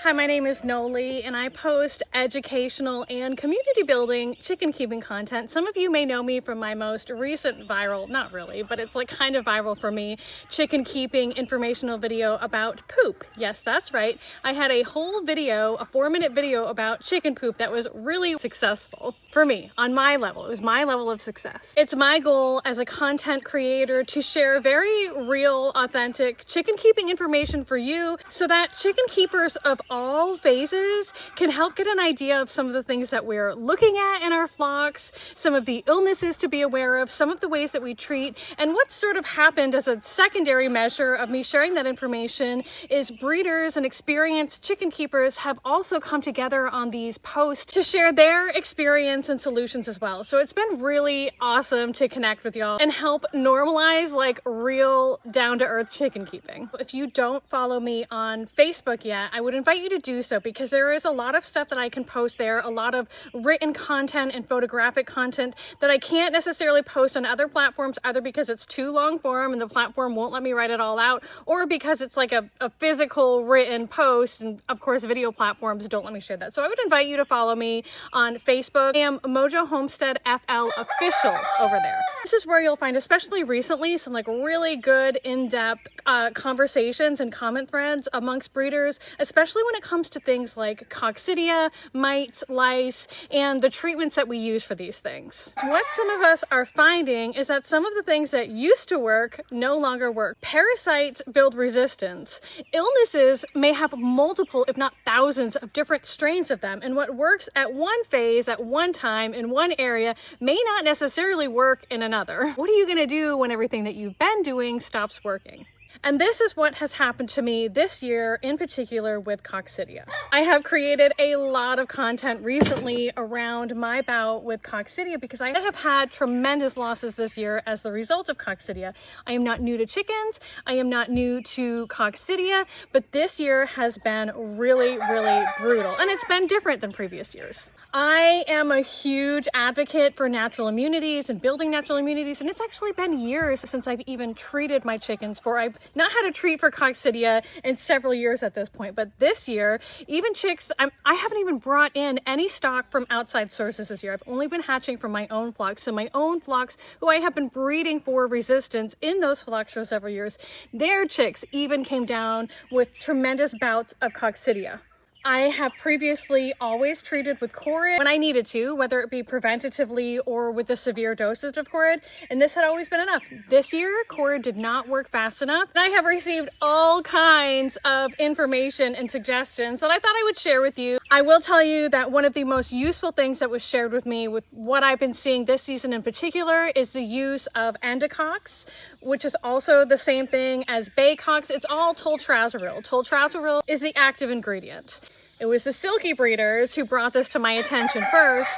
Hi, my name is Noli and I post educational and community building chicken keeping content. Some of you may know me from my most recent viral, not really, but it's like kind of viral for me, chicken keeping informational video about poop. Yes, that's right. I had a whole video, a 4-minute video about chicken poop that was really successful for me on my level. It was my level of success. It's my goal as a content creator to share very real, authentic chicken keeping information for you so that chicken keepers of all phases can help get an idea of some of the things that we're looking at in our flocks, some of the illnesses to be aware of, some of the ways that we treat, and what's sort of happened as a secondary measure of me sharing that information is breeders and experienced chicken keepers have also come together on these posts to share their experience and solutions as well. So it's been really awesome to connect with y'all and help normalize like real down-to-earth chicken keeping. If you don't follow me on Facebook yet, I would invite you to do so because there is a lot of stuff that I can post there, a lot of written content and photographic content that I can't necessarily post on other platforms, either because it's too long form and the platform won't let me write it all out, or because it's like a physical written post, and of course video platforms don't let me share that. So I would invite you to follow me on Facebook. I am Mojo Homestead FL Official over there. This is where you'll find, especially recently, some like really good in-depth conversations and comment threads amongst breeders, especially when it comes to things like coccidia, mites, lice, and the treatments that we use for these things. What some of us are finding is that some of the things that used to work no longer work. Parasites build resistance. Illnesses may have multiple, if not thousands, of different strains of them, and what works at one phase, at one time, in one area, may not necessarily work in another. What are you gonna do when everything that you've been doing stops working? And this is what has happened to me this year, in particular with coccidia. I have created a lot of content recently around my bout with coccidia because I have had tremendous losses this year as the result of coccidia. I am not new to chickens, I am not new to coccidia, but this year has been really, really brutal. And it's been different than previous years. I am a huge advocate for natural immunities and building natural immunities, and it's actually been years since I've even treated my chickens for, I've not had a treat for coccidia in several years at this point, but this year, even chicks, I haven't even brought in any stock from outside sources this year. I've only been hatching from my own flocks. So my own flocks, who I have been breeding for resistance in those flocks for several years, their chicks even came down with tremendous bouts of coccidia. I have previously always treated with Corid when I needed to, whether it be preventatively or with a severe dosage of Corid, and this had always been enough. This year, Corid did not work fast enough, and I have received all kinds of information and suggestions that I thought I would share with you. I will tell you that one of the most useful things that was shared with me with what I've been seeing this season in particular is the use of endocox, which is also the same thing as Baycox. It's all toltrazuril. Toltrazuril is the active ingredient. It was the silky breeders who brought this to my attention first,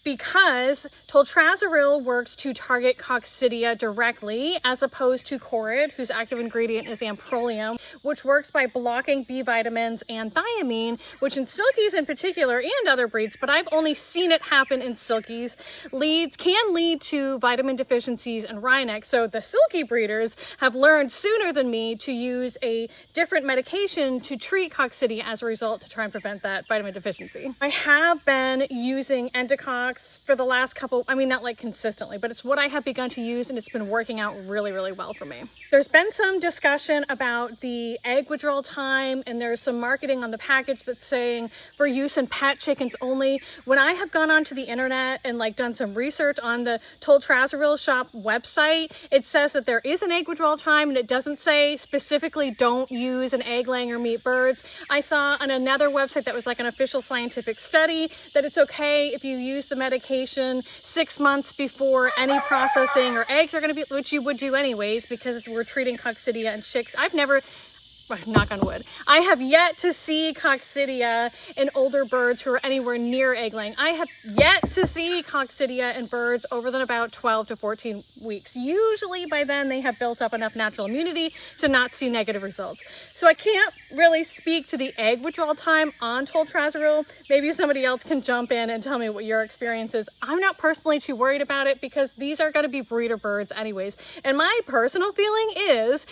because toltrazuril works to target coccidia directly as opposed to Corid, whose active ingredient is amprolium, which works by blocking B vitamins and thiamine, which in silkies in particular and other breeds, but I've only seen it happen in silkies, can lead to vitamin deficiencies and Rhinex. So the silky breeders have learned sooner than me to use a different medication to treat coccidia as a result to try and prevent that vitamin deficiency. I have been using endocox for the last couple, I mean, not like consistently, but it's what I have begun to use and it's been working out really, really well for me. There's been some discussion about the egg withdrawal time, and there's some marketing on the package that's saying for use in pet chickens only. When I have gone onto the internet and like done some research on the toltrazuril shop website, it says that there is an egg withdrawal time and it doesn't say specifically don't use an egg laying or meat birds. I saw on another website that was like an official scientific study that it's okay if you use the medication 6 months before any processing or eggs are going to be, which you would do anyways because we're treating coccidia and chicks. I've never, knock on wood, I have yet to see coccidia in older birds who are anywhere near egg laying. I have yet to see coccidia in birds over than about 12 to 14 weeks. Usually by then they have built up enough natural immunity to not see negative results. So I can't really speak to the egg withdrawal time on toltrazuril. Maybe somebody else can jump in and tell me what your experience is. I'm not personally too worried about it because these are going to be breeder birds anyways. And my personal feeling is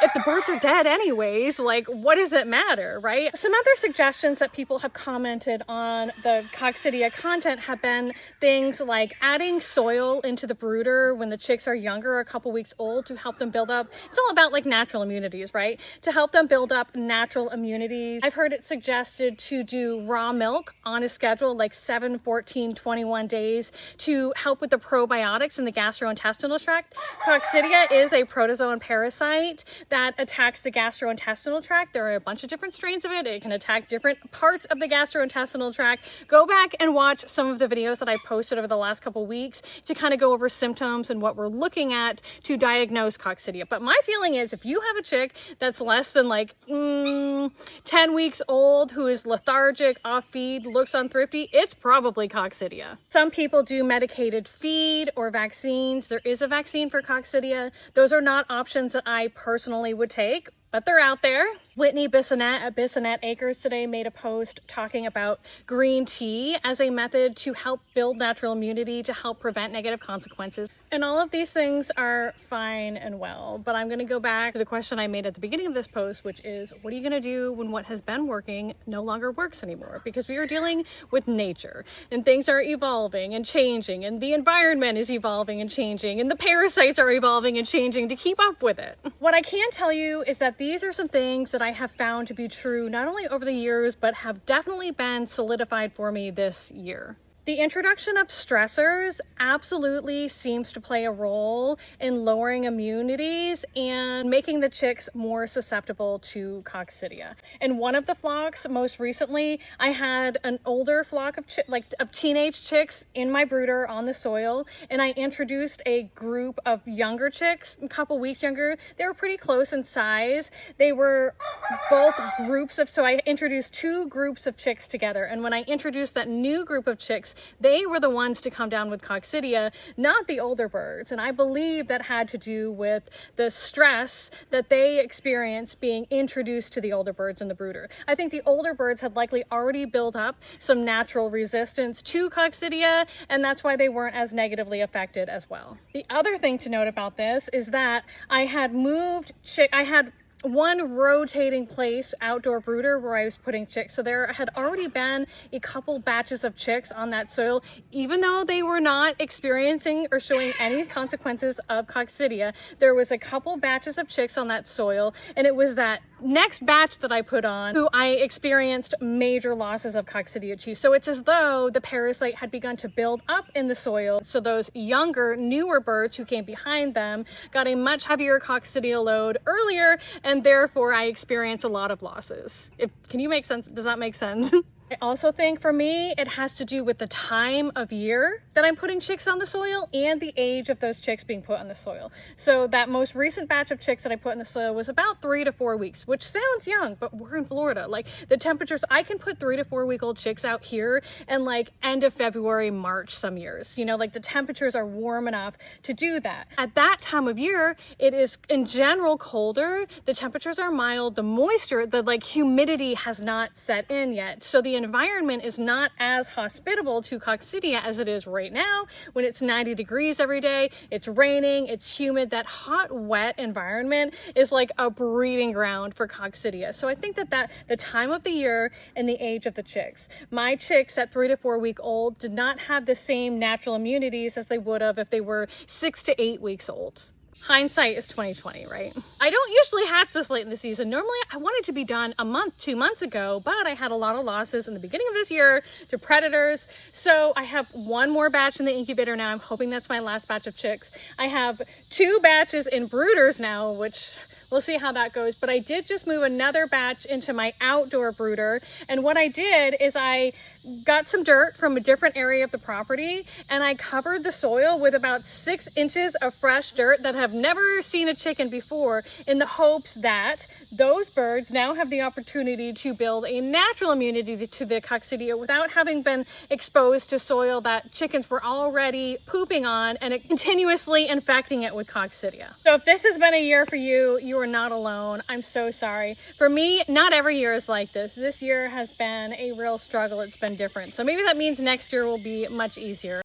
if the birds are dead anyways, like, what does it matter, right? Some other suggestions that people have commented on the coccidia content have been things like adding soil into the brooder when the chicks are younger, a couple weeks old, to help them build up. It's all about like natural immunities, right? To help them build up natural immunities. I've heard it suggested to do raw milk on a schedule, like 7, 14, 21 days, to help with the probiotics in the gastrointestinal tract. Coccidia is a protozoan parasite that attacks the gastrointestinal tract. There are a bunch of different strains of it. It can attack different parts of the gastrointestinal tract. Go back and watch some of the videos that I posted over the last couple weeks to kind of go over symptoms and what we're looking at to diagnose coccidia. But my feeling is if you have a chick that's less than like 10 weeks old, who is lethargic, off feed, looks unthrifty, it's probably coccidia. Some people do medicated feed or vaccines. There is a vaccine for coccidia. Those are not options that I personally would take, but they're out there. Whitney Bissonette at Bissonette Acres today made a post talking about green tea as a method to help build natural immunity, to help prevent negative consequences. And all of these things are fine and well, but I'm going to go back to the question I made at the beginning of this post, which is, what are you going to do when what has been working no longer works anymore? Because we are dealing with nature and things are evolving and changing, and the environment is evolving and changing, and the parasites are evolving and changing to keep up with it. What I can tell you is that these are some things that I have found to be true not only over the years, but have definitely been solidified for me this year. The introduction of stressors absolutely seems to play a role in lowering immunities and making the chicks more susceptible to coccidia. In one of the flocks, most recently, I had an older flock of teenage chicks in my brooder on the soil, and I introduced a group of younger chicks, a couple weeks younger. They were pretty close in size. They were both groups of, so I introduced 2 groups of chicks together, and when I introduced that new group of chicks, they were the ones to come down with coccidia, not the older birds. And I believe that had to do with the stress that they experienced being introduced to the older birds in the brooder. I think the older birds had likely already built up some natural resistance to coccidia, and that's why they weren't as negatively affected as well. The other thing to note about this is that I had one rotating place outdoor brooder where I was putting chicks. So there had already been a couple batches of chicks on that soil, even though they were not experiencing or showing any consequences of coccidia. There was a couple batches of chicks on that soil, and it was that next batch that I put on who I experienced major losses of coccidia to. So it's as though the parasite had begun to build up in the soil. So those younger, newer birds who came behind them got a much heavier coccidia load earlier, and therefore I experienced a lot of losses. Can you make sense? Does that make sense? I also think for me, it has to do with the time of year that I'm putting chicks on the soil and the age of those chicks being put on the soil. So that most recent batch of chicks that I put in the soil was about 3 to 4 weeks, which sounds young, but we're in Florida. Like the temperatures, I can put 3 to 4 week old chicks out here and like end of February, March some years, you know, like the temperatures are warm enough to do that. At that time of year, it is in general colder. The temperatures are mild, the moisture, the like humidity has not set in yet. So the environment is not as hospitable to coccidia as it is right now when it's 90 degrees every day, it's raining, it's humid. That hot, wet environment is like a breeding ground for coccidia. So I think that the time of the year and the age of the chicks. My chicks at 3 to 4 week old did not have the same natural immunities as they would have if they were 6 to 8 weeks old. Hindsight is 2020, right? I don't usually hatch this late in the season. Normally I wanted to be done a month, 2 months ago, but I had a lot of losses in the beginning of this year to predators. So I have one more batch in the incubator now. I'm hoping that's my last batch of chicks. I have 2 batches in brooders now, which we'll see how that goes. But I did just move another batch into my outdoor brooder. And what I did is I got some dirt from a different area of the property and I covered the soil with about 6 inches of fresh dirt that have never seen a chicken before, in the hopes that those birds now have the opportunity to build a natural immunity to the coccidia without having been exposed to soil that chickens were already pooping on and continuously infecting it with coccidia. So if this has been a year for you, you are not alone. I'm so sorry. For me, not every year is like this. This year has been a real struggle. It's been different. So maybe that means next year will be much easier.